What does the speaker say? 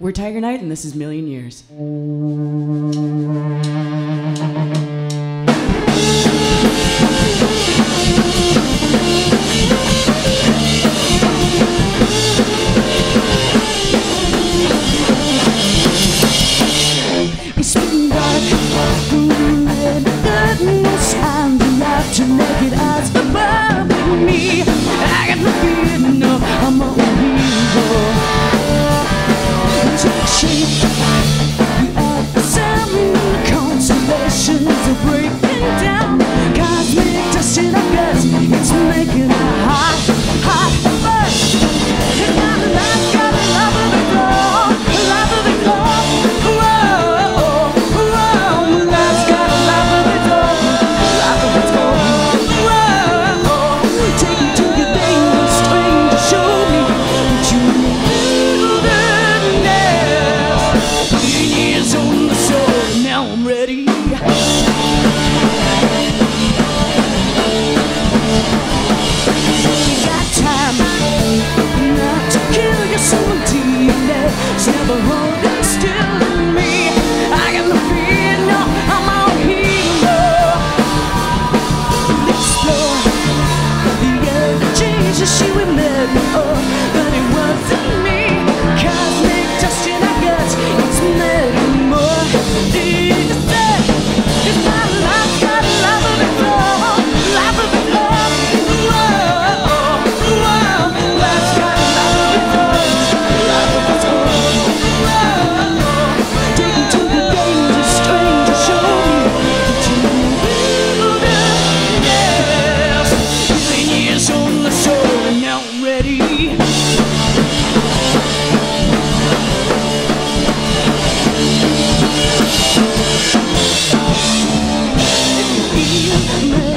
We're Tigernite, and this is Million Years. It's been dark, red goodness, and the light to naked eyes above me. I got no fear, no, I'm a hero. Take shape, the outstanding constellations are breaking down. Cosmic dust in our guts, it's making a hot, hot buzz. It's got a light, got a love of it all, love of it all. Whoa, whoa, life's got a love of it all, love of it all. Whoa, take me to your dangerous stranger, show me that you knew that. Years on the soul, now I'm ready. You got time not to kill your soul DNA. It's never holding still in me. I got no fear, no, I'm a hero. Explore the energy, she will let me up, but it wasn't me. Cosmic dust in our guts, it's making more. Did you say it's my life, got a love of it all, love of it all. Whoa, whoa, life's got a love of it all, love of it all. Whoa, take me to the danger, stranger, show me that you knew that. Yes, million years on the soul, and now I'm ready. If you feel